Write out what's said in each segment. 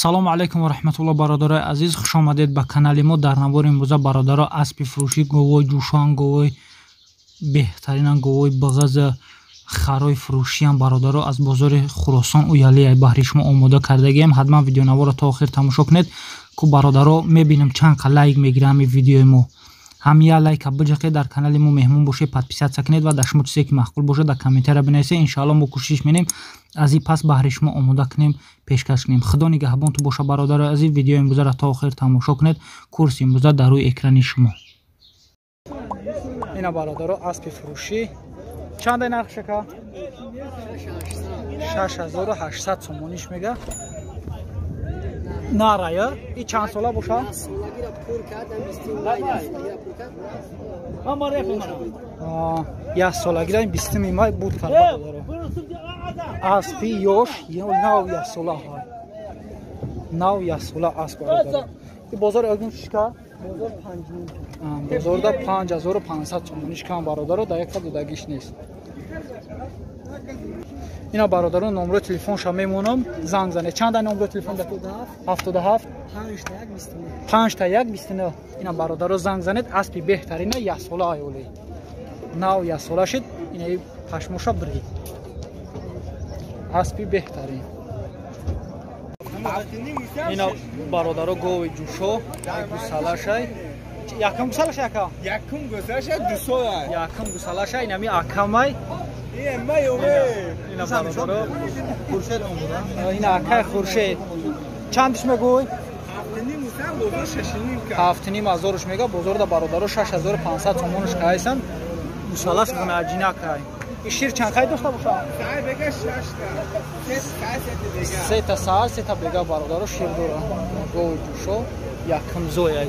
салому алайкум ва раҳматуллоҳ бародарои азиз, хуш омадед ба канали мо. дар навори имрӯза бародаро аспи фурӯшӣ, говои ҷӯшоан, говои беҳтаринан, говои бағаза харои фурӯшиам бародаро аз бозори Хуросон уялия баҳри шумо омода кардагием. ҳатман видеонаворро то охир тамошо кунед ку бародаро мебинам чанд қа лайк мегирам ҳами видеои мо. ҳамия лайка биҷақед, дар канали мо меҳмон бошед, подписатсия кунед ва дар шумо чизе ки маъқул бошад дар комментария бинависед. Иншоалло мо кӯшиш менем аз ин пас баҳри шумо омода кунем, пешкаш кунем. Худо нигаҳбон ту боша бародарои азиз. Видеои имрӯзаро то охир тамошо кунед. курси имрӯза дар рӯи экрани шумо. ина бародаро аспи фурӯшӣ чандай нархш ака? 6800 сомониш мега. нарая и чанд сола боша? я солагира бистими май буд карда аспи ёш нав я сола нав я сола асп бародаро. бозор агим шика бозорда 5500 сомониш кам бародаро, дар як дудагиш нест. ина бародаро номеро телефонша мемонам, занг зане. чанда номеро телефон дад? 77 521 ина бародаро занг занед. аспи беҳтарина ясола аёле нав ясола шид. ина пашмоша бирид аспи беҳтарин. ина бародаро гови ҷӯшо гусалашай якам гусалаша яка якам гусалаша дусола якам гусалаша инами акамай ина бародаро хуршед омуда ина акай хуршед чандиш мегӯй 7500 мега. бозорда бародаро 6500 сомониш кайсан. гусалаш гунаҷинакай. шир чанд кай дошта боша? сай бега 6 та. сета сар, сета бега бародаро шир дора. гови ҷӯшо якам зояй.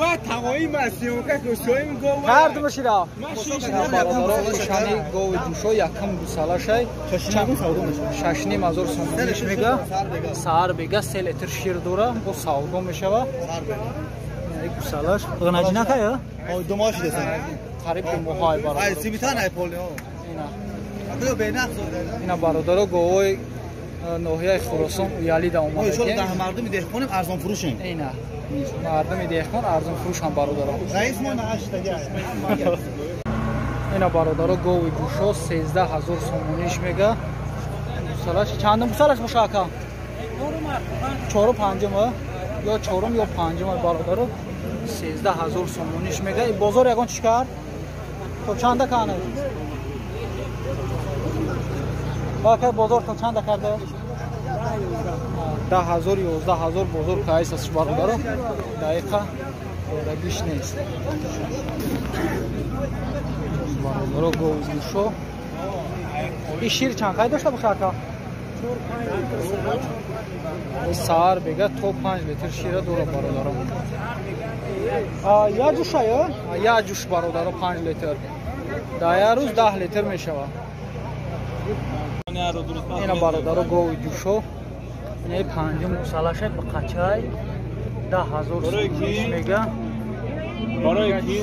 ва тамои масиёка кушоим гова. Кард мошира. Бародаро шани гови ҷӯшо якам гусалашай. 6500 сомониш мега. сар бега 3 литр шир дора. бо савдо мешава. гусалаш гунаҷинака я? ой думош десан. қариб моҳай бародаро. ай сибитан ай полио. ина. адо бенах зода. ина бародаро говои ноҳияи Хуросон уялида омада. ой шо дар мардуми деҳқоним арзон фурӯшем. ина. мардуми деҳқон арзон фурӯшам бародаро. раис мо наштага. ина бародаро гови ҷӯшо 13000 сомониш мега. гусалаш чандам гусалаш боша ака? 4-5 ё 4 ё 5 бародаро 13000 сомониш мега. бозор ягон чӣ кард? то чанда кана? ака бозортон чанда карда? 10000 11000 бозор кайсаш бародаро. дақиқа дорагиш нест. бародаро гови ҷӯшо и шир чанд кай дошта боша ака? сар бега то 5 литр шира дора бародаро. я ҷӯша ё? я ҷӯш бародаро 5 литр. дар як рӯз 10 литр мешава. ина бародаро гови ҷӯшо ина панҷум гусалашай ба қачай 10000 сомониш мега. барои ки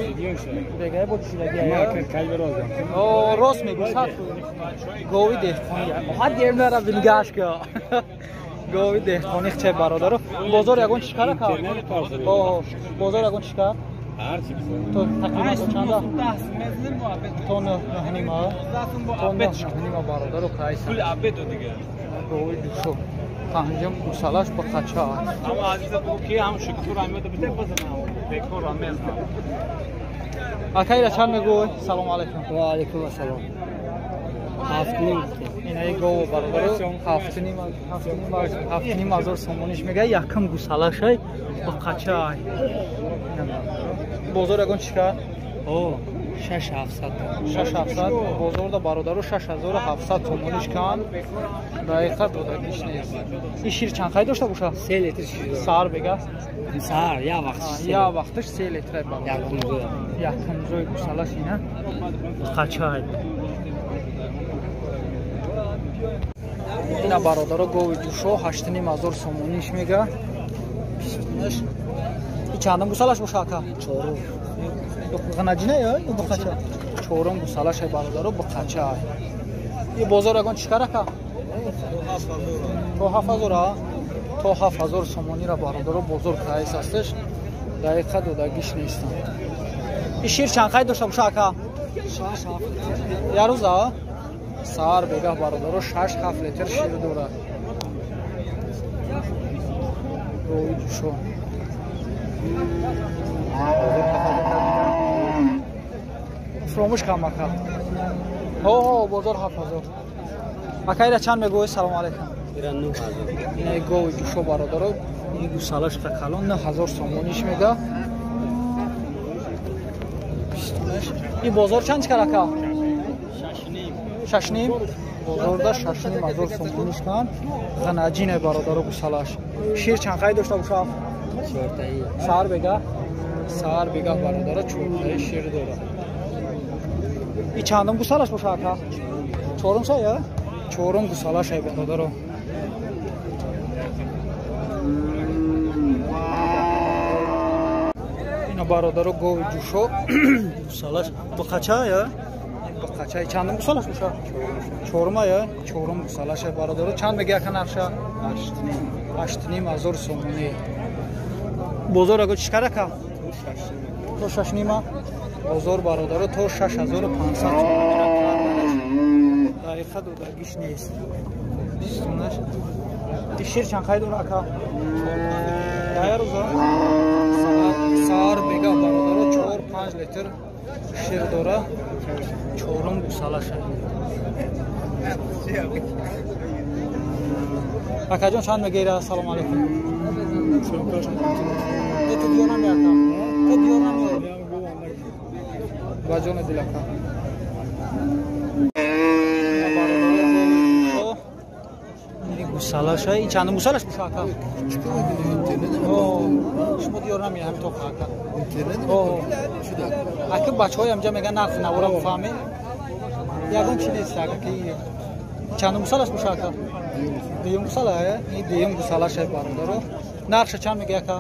бега бо чилаги ма кайби розам. о рост мегӯ сад гови деҳқони ҳад гемнара бингашка. гови деҳқони хчай бародаро. бозор ягон чӣ кара кар? о бозор ягон чӣ кар? ҳарчи то тақрибан чанда? то наҳнима то наҳнима бародаро кайса пули абедо дига. гови ҷӯшо панҷум гусалаш ба қача ама азиза ки ҳам шукур амед бите базана бекор амез акайра чанд мегӯй? салому алайкум. ва алайкум ассалом. 7 ина гово бародаро 7500 сомониш мега. якам гусалашай ба қачай. бозор ягон чӣ кард? о 6700 бозорда бародаро 6700 сомониш кан. дақиқа додагиш нест. и шир чанд кай дошта боша? 3 литр шир. сар бега? сар я вақташ 3 литр бародаро. якам зои гусалаш ина қачай. ина бародаро гови ҷӯшо 8500 сомониш мега. чандам гусалаш боша ака? 4 Гънаҷина ё? Бухача. чорум гусалашай бародаро ба қачай. И бозор ягон чикарака? То 7000 то 7000 сомонира бародаро бозор кайс асташ. Дақиқа додагиш нестам. И шир чанд қай дошта боша ака? 6-7. Ярӯза? Сар бегах бародаро 6-7 литр шир дора. Рои ҷушо. Фромӯш кам ака. Ҳо, бозор 7000. Акайра чанд мегӯй? Салом алейкум. Ира 9000. Ина гови ҷушо бародаро. Ин гусалаш қакалон 9000 сомониш мега. И бозор чанд чикар ака? 6.5. Бозорда 6.5 сомониш кан. Ғанаҷине бародаро гусалаш. Шир чанд қай дошта боша? 4таи. Сар бега. Сар бега бародаро 4таи шир дора. И чандум гусалаш боша ака? Чорум шая? Чорум гусалаш ай бародаро. Ина бародаро гови ҷушо гусалаш ба қачая? Ба қачай чандум гусалаш боша? Чорумая? Чорум гусалаш ай бародаро. Чанд мега ака нарша? 8.5 сомони. Бозор аго чикар ака? То 6.5. Бозор бародаро то 6500 сомонира карданаш. Дақиқа додагиш нест. Истунаш. И шир чанд қай дора ака? Ярӯза? Сар бега бародаро 4-5 литр шир дора. Чорум гусалаша. Акаҷон чанд мегира? Салом алейкум. Ту диёр намеяка? Ту диёр намея? Баҷони дилака. Гусалаша. И чандум гусалаш боша ака? Шумо диёр намея ҳамин тоқа ака? Ака бачаҳои амҷа меган нархи навора бифаҳме? Ягон чи нест ака ки чандум гусалаш боша ака? Дуюм гусала? И дуюм гусалашай бародаро. Нархша чанд мега ака?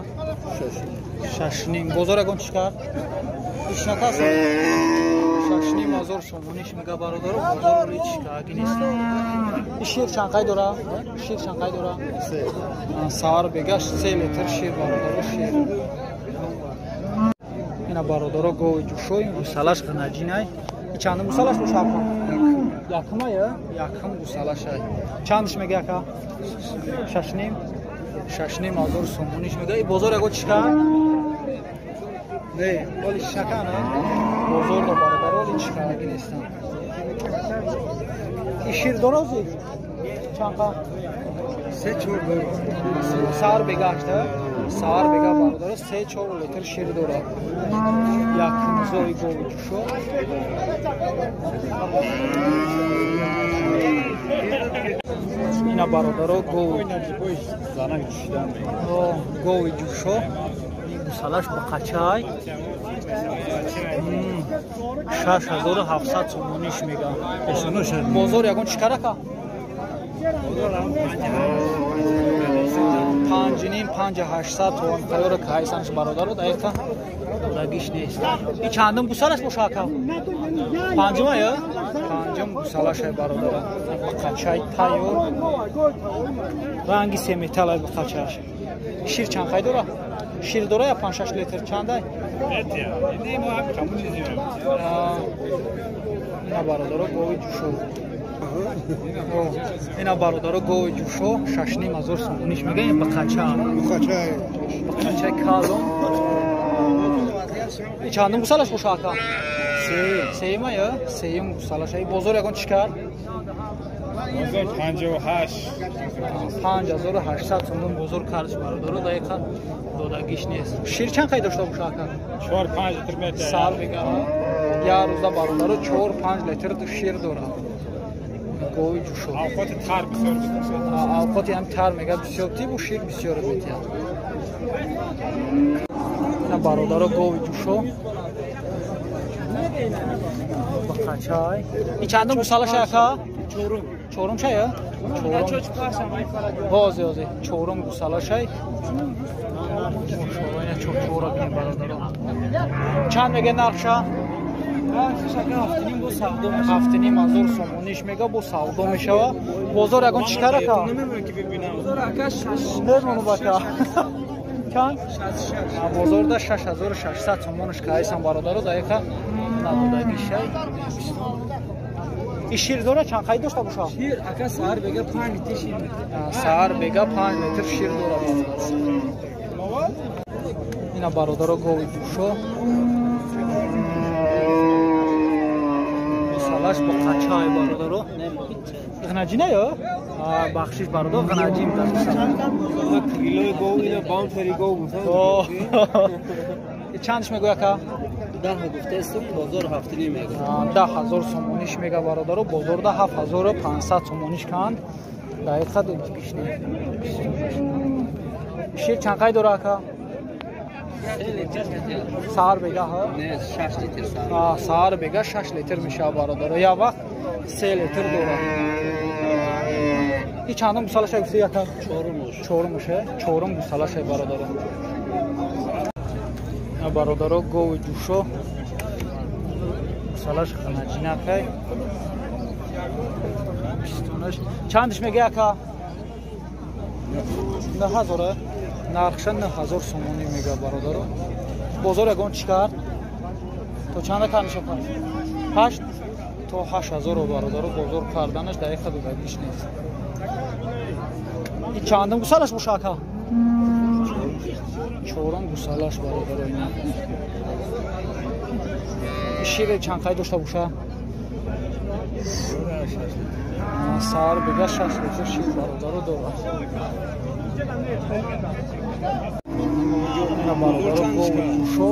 6.5. Бозор ягон чикар? Ишнакаса? 6.5 сомониш мега бародаро. Бозор ри чикаги нест. И шир чанд қай дора? Шир чанд қай дора? Сар бега 3 литр шир бародаро шир. Ина бародаро гови ҷушо ин гусалаш ғанаҷинай. И чандум гусалаш боша ака? Якмая? Якм гусалашай. Чандш мега ака? 6.5. 6.5 сомониш мега. И бозор яго чикар? Не, оли шакана? Бозор да бародаро оли чикараги нестам. И шир дорози? Чанд қа? 3-4 дора. Сар бега ашта? Сар бега бародаро 3-4 литр шир дора. Якмзои гови ҷушо. Ина бародаро гови ҷушо. Гусалаш ба қачай 6700 сомониш мега. Бозор ягон чикар ака? 5.5-800 товон тайёра кайсанш бародаро. Дақиқа додагиш нест. И чандум гусалаш боша ака? 5-я? 5 гусалашай бародаро. Ба қачай тайёр. Ранги семеталай ба қачаш. Шир чанд қай дора? Шир дора я 5-6 литр чандай? Ина бародаро гови ҷушо. Ина бародаро гови ҷушо 6.5 сомониш мега. Ба қачай. Ба қачай калон. И чандум гусалаш боша ака? Сеюма я? Сеюм гусалаш. И бозор ягон чикар? 5800 сомон бозор кардш бародаро. Дақиқа додагиш нест. Шир чанд қай дошта боша ака? 4-5 литр мета. Сар бега. Ярӯза бародаро 4-5 литр шир дора. Гови ҷушо. Авқоти тар бисёр бисёр. Авқоти ҳам тар мега бисёр тибу шир бисёр метиҳад. Ина бародаро гови ҷушо. Ба қачай. И чандум гусалаш ака? Чорум шая? Ҳози. Чорум гусалашай. Чора бин бародаро. Чанд мега нархша? ҳафтиним ҳазор сомониш мега бо савдо мешава. Бозор ягон чӣ кара ка? Нермону бака. Чанд? Бозорда 6600 сомониш кайсан бародаро даиқа надодаги шай. Шир дора чанд қай дошта боша? Шир ака сар бега 5 метр шир. Сар бега 5 метр шир дора бародаро. Ина бародаро гови душо. Салаш бо қачай бародаро. Ғнаҷина ё? Бахшиш бародаро ғнаҷим дашта. Килои гов ина баунтери гов. Чандш мегӯя ка? 10 гуфтаст бозор ҳафтини мега. 10000 сомониш мега бародаро. Бозорда 7500 сомониш канд. Дақиқа дегишни. Шир чанд қай дора ка? Сар бега ҳа? Не, 6 литр сар. Сар бега 6 литр мешава бародаро. Я вақт 3 литр дора. И чандам гусалаша гуфти яка? 4 муше. 4 гусалаша бародаро. Бародаро гови душо. Гусалаш ханаҷинакай. Чандш мега яка? 9000. Нархша 9000 сомони мега бародаро. Бозор ягон чӣ кард? То чанда камиша кард? 8 то 8000 бародаро бозор карданаш дақиқа додагиш нест. И чандам гусалаш боша ака? 4 гусалаш бародаро ина. Шир чанд қай дошта боша? Сар бега 6 литр шир бародаро дора. Ина бародаро гови душо.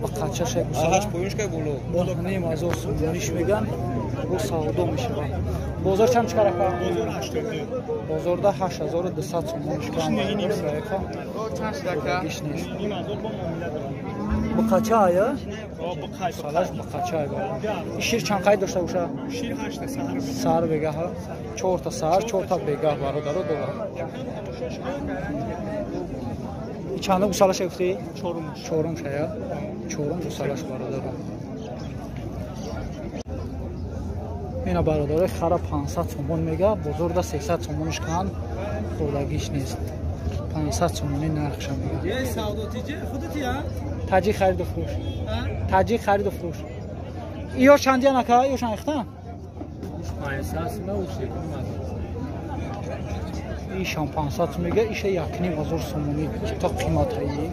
Ба қачаша гусалаш Поюшка боло. 9000 сомониш меган. Бо савдо мешава. Бозор чанд чӣ кара ка? Бозор 80. Бозорда 8200 сомониш кан. Ба қача ая? Салаш ба қача ая. Шир чанд қай дошта боша? Шир 8 сар. Сар бега ҳа? 4 та сар, 4 та бега бародаро дора. Чанда гусалаш гуфти? 4 шая. 4 гусалаш бародаро. Ина бародаро хара 500 сомон мега, бозорда 300 сомониш кан. Худагиш нест. 500 сомони нархша мега. Е савдо тиҷе худати а? Таҷик хариду фурӯш. Таҷик хариду фурӯш. Иё чандия нака? Иё чанд ихта? 500 ма уши. Ишам 500 мега, иша 1,5 сомони. Чита қимат ҳаи.